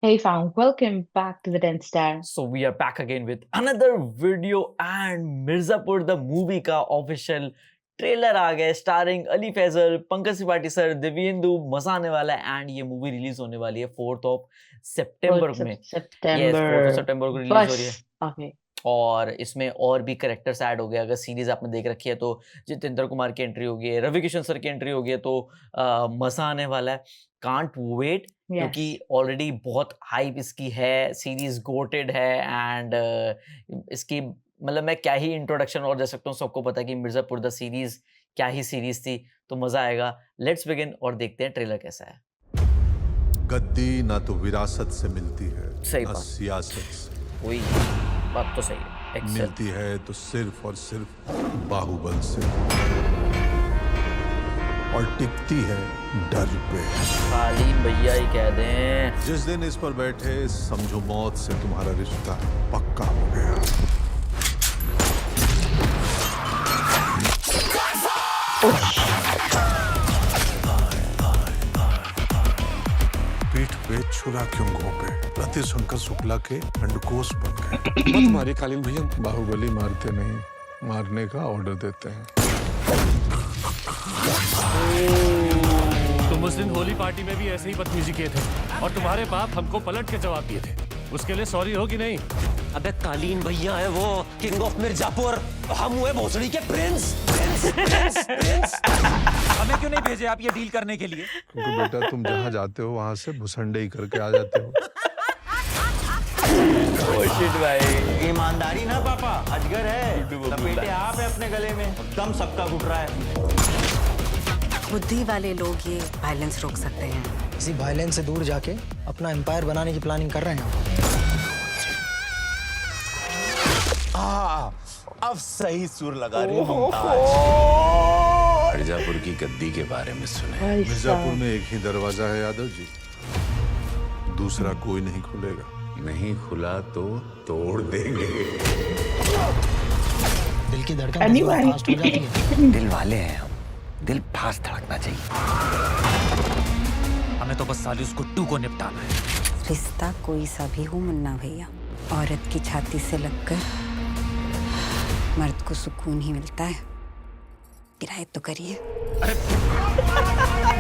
Hey fam, welcome back to the 10 Star. So we are back again with another video and Mirzapur the movie का official trailer आ गया starring Ali Faizal, Pankaj Tripathi sir, Dibyendu. मजा आने वाला है and ये movie release होने वाली है 4 सितंबर 4th of में। Yes, 4 September. सितंबर को रिलीज हो रही है। बस okay. और इसमें और भी कैरेक्टर्स ऐड हो गए। अगर सीरीज आपने देख रखी है तो जितेंद्र कुमार की एंट्री होगी, रवि किशन सर की एंट्री होगी, तो मजा आने वाला है। कांट वेट, क्योंकि Yes. ऑलरेडी बहुत हाइप इसकी है, सीरीज गोटेड है एंड इसकी मतलब मैं क्या ही इंट्रोडक्शन और दे सकता हूँ। सबको पता है कि मिर्जापुर द सीरीज क्या ही सीरीज थी, तो मजा आएगा। लेट्स बिगिन और देखते हैं ट्रेलर कैसा है। गद्दी ना तो विरासत से मिलती है, सही ना बात। सियासत से वही बात तो सही है। एक्सेल। मिलती है तो सिर्फ और सिर्फ बाहुबल से, और टिकती है डर पे। खाली भैया ही कह दें। जिस दिन इस पर बैठे समझो मौत से तुम्हारा रिश्ता पक्का हो गया। पीठ पे छुरा क्यों घोंपे, रति शंकर शुक्ला के अंडकोश बन गए। मत मारिए कालीन भैया, बाहुबली मारते नहीं, मारने का ऑर्डर देते हैं। तुम उस दिन होली पार्टी में भी ऐसे ही बदतमीजी किए थे और तुम्हारे बाप हमको पलट के जवाब दिए थे। उसके लिए सॉरी होगी नहीं? अबे कालीन भैया है वो, किंग ऑफ मिर्जापुर। हम हुए भोसड़ी के प्रिंस। प्रिंस। हमें क्यों नहीं भेजे आप ये डील करने के लिए? क्योंकि बेटा तुम जहाँ जाते हो वहां से भुसंडे ही करके आ जाते हो। भाई ईमानदारी ना पापा, अजगर है, लपेटे आप है अपने गले में, दम सबका घुट रहा है। बुद्धि वाले लोग ये वायलेंस रोक सकते हैं। किसी वायलेंस से दूर जाके अपना एम्पायर बनाने की प्लानिंग कर रहे हैं। अब सही सुर लगा रही हूँ। मिर्जापुर की गद्दी के बारे में सुने। मिर्जापुर में एक ही दरवाजा है यादव जी, दूसरा कोई नहीं खुलेगा। नहीं खुला तो तोड़ देंगे। दिल की धड़कन फास्ट हो जाती है। दिल वाले हैं हम, दिल फास्ट धड़कना चाहिए। हमें तो बस साली उस गुट्टू को निपटाना है। रिश्ता कोई सा भी हो मुन्ना भैया, औरत की छाती से लगकर मर्द को सुकून ही मिलता है। किराए तो करिए।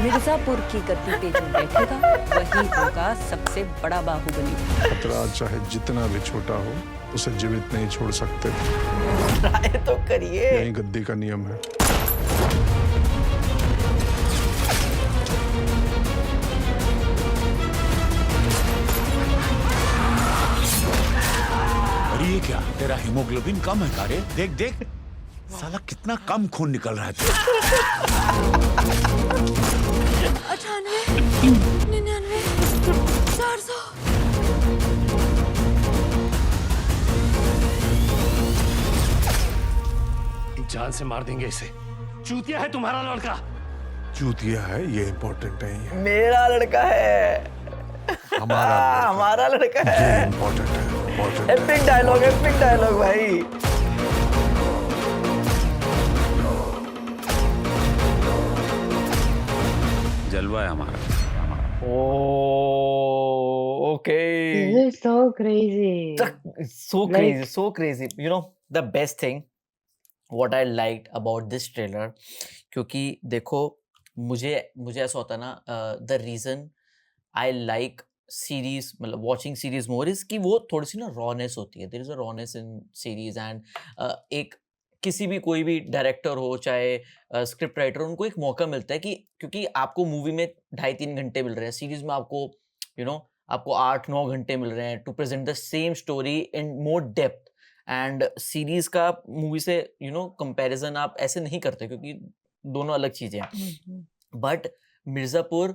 मिर्जापुर की गद्दी पे जो बैठेगा वही होगा सबसे बड़ा बाहुबली। खतरा चाहे जितना भी छोटा हो, उसे जीवित नहीं छोड़ सकते। ट्राई तो करिए। यही गद्दी का नियम है। अरे ये क्या, तेरा हीमोग्लोबिन कम है कारे? देख देख, साला कितना कम खून निकल रहा है। 98, 99, 400। जान से मार देंगे इसे। चूतिया है तुम्हारा लड़का। चूतिया है ये इम्पोर्टेंट नहीं है, मेरा लड़का है। हमारा लड़का है। इम्पोर्टेंट है। एपिक डायलॉग भाई। जलवा है हमारा। Okay. This is so crazy. So crazy. You know, the best thing, what I liked about this trailer, क्योंकि देखो मुझे ऐसा होता है ना, the reason I like series, मतलब watching series more is कि वो थोड़ी सी ना rawness होती है। There is a rawness in series and एक किसी भी कोई भी डायरेक्टर हो चाहे स्क्रिप्ट राइटर, उनको एक मौका मिलता है कि क्योंकि आपको मूवी में 2.5-3 घंटे मिल रहे हैं, सीरीज में आपको आपको 8-9 घंटे मिल रहे हैं to present the same story in more depth. And series का मूवी से कंपैरिजन आप ऐसे नहीं करते क्योंकि दोनों अलग चीजें हैं। बट मिर्जापुर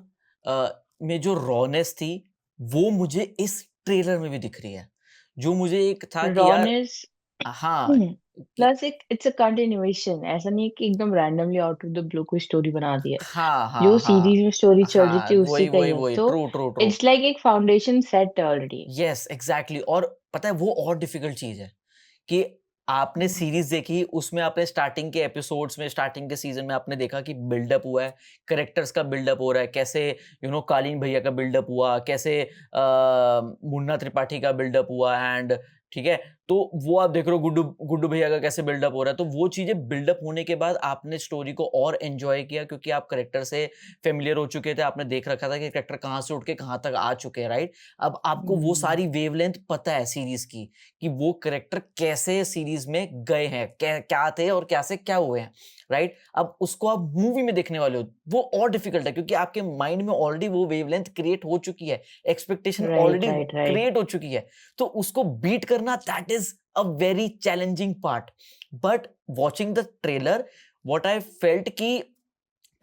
में जो रॉनेस थी वो मुझे इस ट्रेलर में भी दिख रही है, जो मुझे एक था कि यार Rawness. हाँ Plus it's a continuation. ऐसा नहीं है कि एकदम randomly out of the blue कोई स्टोरी बना दी है। हाँ जो सीरीज में स्टोरी चल रही थी उसी का ही है। वही तो ट्रू it's like एक foundation set already. Yes exactly. और पता है वो और डिफिकल्ट चीज है कि आपने सीरीज देखी, उसमें आपने स्टार्टिंग के एपिसोड्स में, स्टार्टिंग के सीजन में आपने देखा कि बिल्डअप हुआ है, कैरेक्टर्स का बिल्डअप हो रहा है, कैसे कालीन भैया का बिल्डअप हुआ, कैसे मुन्ना त्रिपाठी का बिल्डअप हुआ, एंड ठीक है, तो वो आप देख रहे हो गुड्डू गुड्डू भैया का कैसे बिल्डअप हो रहा है। तो वो चीजें बिल्डअप होने के बाद आपने स्टोरी को और एंजॉय किया, क्योंकि आप करेक्टर से फेमिलियर हो चुके थे, आपने देख रखा था कि करेक्टर कहाँ से उठ के कहाँ तक आ चुके हैं, राइट। अब आपको वो सारी वेवलेंथ पता है सीरीज की, कि वो करेक्टर कैसे सीरीज में गए हैं, क्या थे और क्या से क्या हुए हैं, राइट। अब उसको आप मूवी में देखने वाले हो, वो और डिफिकल्ट है, क्योंकि आपके माइंड में ऑलरेडी वो वेवलेंथ क्रिएट हो चुकी है, expectation right already right right create हो चुकी है, तो उसको बीट करना, that is a very challenging part. But watching the trailer, what I felt कि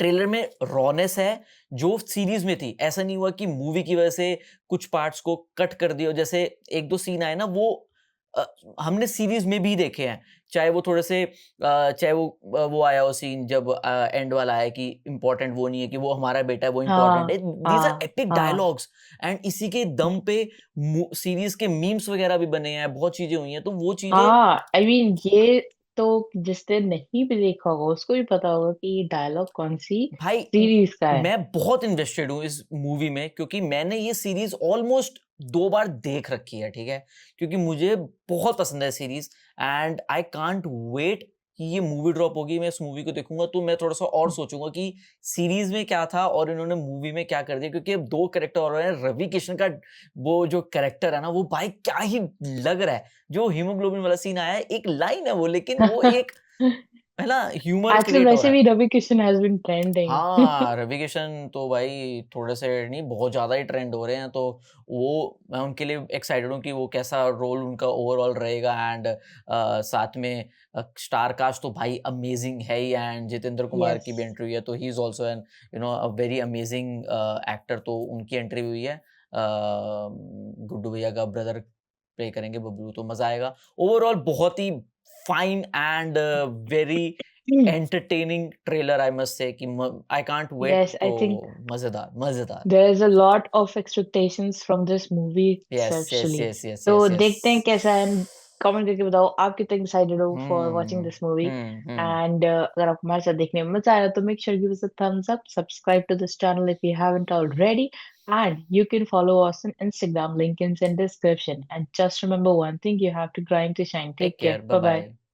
ट्रेलर में रॉनेस है जो सीरीज में थी। ऐसा नहीं हुआ कि मूवी की वजह से कुछ पार्ट्स को कट कर दिया, जैसे एक दो सीन आए ना, वो हमने सीरीज में भी देखे हैं, चाहे वो थोड़े से चाहे वो आया वो सीन जब एंड वाला आया कि इम्पोर्टेंट वो नहीं है कि वो हमारा बेटा है, वो इम्पोर्टेंट है। These are epic dialogues, and इसी के दम पे सीरीज के मीम्स वगैरह भी बने हैं, बहुत चीजें हुई हैं, तो वो चीजें आई मीन ये तो जिसने नहीं भी देखा होगा उसको भी पता होगा कि ये डायलॉग कौन सी भाई सीरीज का है। मैं बहुत इन्वेस्टेड हूँ इस मूवी में, क्योंकि मैंने ये सीरीज ऑलमोस्ट 2 बार देख रखी है, ठीक है, क्योंकि मुझे बहुत पसंद है series, and I can't wait कि ये मूवी ड्रॉप होगी, मैं इस मूवी को देखूंगा तो मैं थोड़ा सा और सोचूंगा कि सीरीज में क्या था और इन्होंने मूवी में क्या कर दिया, क्योंकि अब 2 कैरेक्टर और हैं। रवि किशन का वो जो कैरेक्टर है ना, वो भाई क्या ही लग रहा है। जो हीमोग्लोबिन वाला सीन आया है, एक लाइन है वो, लेकिन वो एक है ना, ह्यूमर आजकल क्रिएट हो वैसे रहा है। भी Ravi Kishan has been trending. हाँ, रवि किशन तो भाई थोड़े से नहीं, बहुत ज़्यादा ही ट्रेंड हो रहे हैं, तो वो मैं उनके लिए एक्साइटेड हूँ कि वो कैसा रोल उनका ओवरऑल रहेगा, एंड साथ में स्टार कास्ट तो भाई अमेजिंग है ही, एंड जितेंद्र कुमार की भी यस एंट्री हुई है, तो he is also an a very amazing actor, तो उनकी एंट्री हुई है। गुड्डू भैया का ब्रदर प्ले करेंगे बबलू, तो मज़ा आएगा। ओवरऑल बहुत ही fine and very entertaining trailer, I must say कि आई कांट वेट, यस तो आई थिंक मजेदार मजेदार। There is a lot of expectations from this movie yes itself yes actually। Yes yes तो यस यस। देखते हैं कैसा है, कमेंट करके बताओ आप कितने एक्साइटेड हो for watching hmm this movie. Hmm. And अगर आपको हमारे साथ देखने में मजा आया तो make sure give us a thumbs up, subscribe to this channel if you haven't already, and you can follow us on Instagram, link is in description, and just remember one thing, you have to grind to shine. Take Take care, care, bye bye bye। Bye.